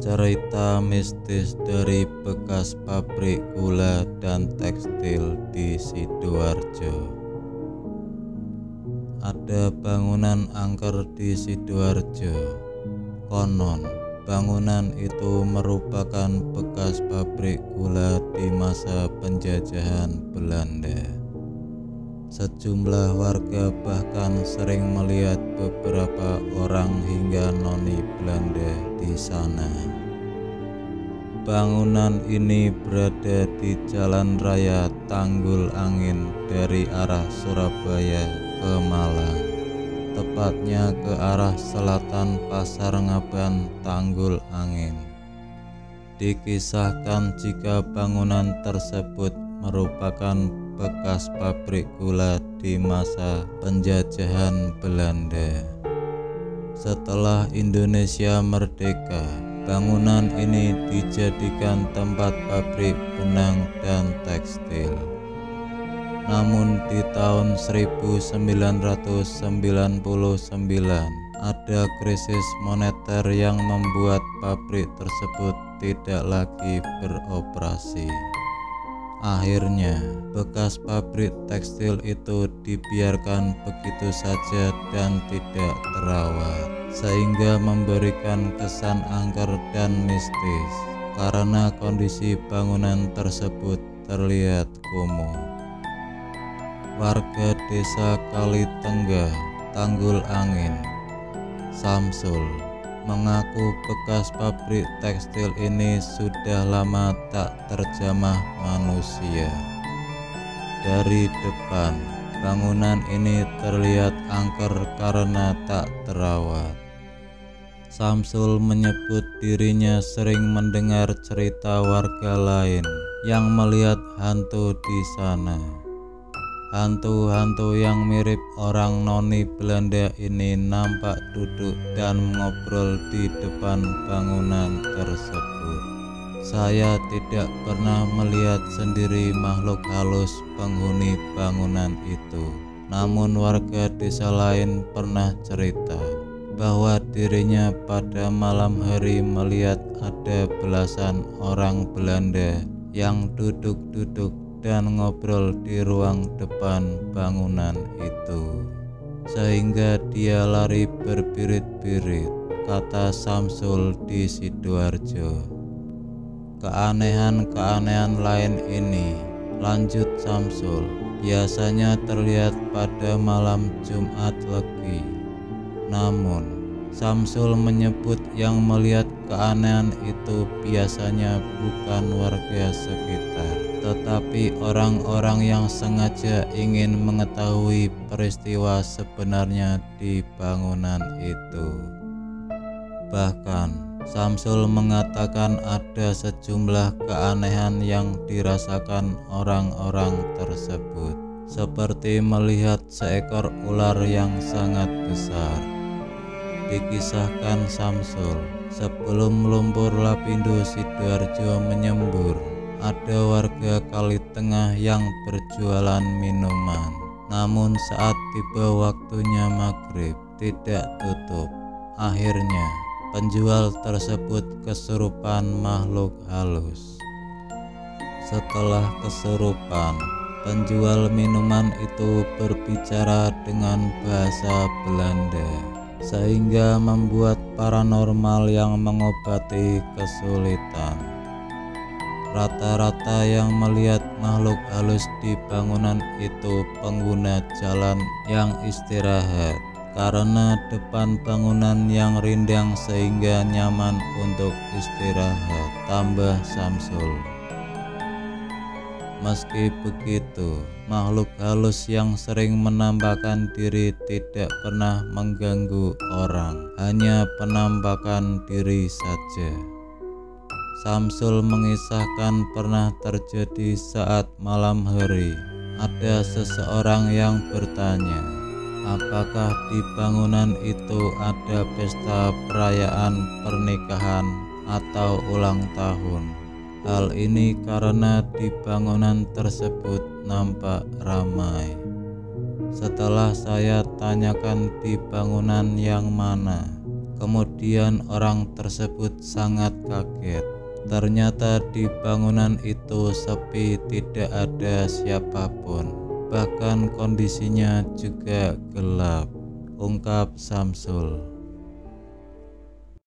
Cerita mistis dari bekas pabrik gula dan tekstil di Sidoarjo. Ada bangunan angker di Sidoarjo. Konon, bangunan itu merupakan bekas pabrik gula di masa penjajahan Belanda. Sejumlah warga bahkan sering melihat beberapa orang hingga noni Belanda di sana. Bangunan ini berada di Jalan Raya Tanggul Angin dari arah Surabaya ke Malang, tepatnya ke arah selatan Pasar Ngaban Tanggul Angin. Dikisahkan jika bangunan tersebut merupakan bekas pabrik gula di masa penjajahan Belanda. Setelah Indonesia merdeka, bangunan ini dijadikan tempat pabrik benang dan tekstil. Namun di tahun 1999 ada krisis moneter yang membuat pabrik tersebut tidak lagi beroperasi. Akhirnya, bekas pabrik tekstil itu dibiarkan begitu saja dan tidak terawat, sehingga memberikan kesan angker dan mistis karena kondisi bangunan tersebut terlihat kumuh. Warga desa Kalitenggah, Tanggul Angin, Samsul, mengaku bekas pabrik tekstil ini sudah lama tak terjamah manusia. Dari depan, bangunan ini terlihat angker karena tak terawat. Samsul menyebut dirinya sering mendengar cerita warga lain yang melihat hantu di sana. Hantu-hantu yang mirip orang noni Belanda ini nampak duduk dan ngobrol di depan bangunan tersebut. Saya tidak pernah melihat sendiri makhluk halus penghuni bangunan itu. Namun warga desa lain pernah cerita bahwa dirinya pada malam hari melihat ada belasan orang Belanda yang duduk-duduk dan ngobrol di ruang depan bangunan itu, sehingga dia lari berbirit-birit, kata Samsul di Sidoarjo. Keanehan-keanehan lain ini, lanjut Samsul, biasanya terlihat pada malam Jumat Legi. Namun Samsul menyebut yang melihat keanehan itu biasanya bukan warga sekitar, tetapi orang-orang yang sengaja ingin mengetahui peristiwa sebenarnya di bangunan itu. Bahkan Samsul mengatakan ada sejumlah keanehan yang dirasakan orang-orang tersebut, seperti melihat seekor ular yang sangat besar. Dikisahkan Samsul, sebelum lumpur Lapindo Sidoarjo menyembur, ada warga Kalitengah yang berjualan minuman. Namun saat tiba waktunya maghrib, tidak tutup. Akhirnya, penjual tersebut kesurupan makhluk halus. Setelah kesurupan, penjual minuman itu berbicara dengan bahasa Belanda, sehingga membuat paranormal yang mengobati kesulitan. Rata-rata yang melihat makhluk halus di bangunan itu pengguna jalan yang istirahat, karena depan bangunan yang rindang sehingga nyaman untuk istirahat, tambah Samsul. Meski begitu, makhluk halus yang sering menampakkan diri tidak pernah mengganggu orang, hanya penampakan diri saja. Samsul mengisahkan pernah terjadi saat malam hari, ada seseorang yang bertanya, apakah di bangunan itu ada pesta perayaan pernikahan atau ulang tahun. Hal ini karena di bangunan tersebut nampak ramai. Setelah saya tanyakan di bangunan yang mana, Kemudian orang tersebut sangat kaget. Ternyata di bangunan itu sepi, tidak ada siapapun. Bahkan kondisinya juga gelap, ungkap Samsul.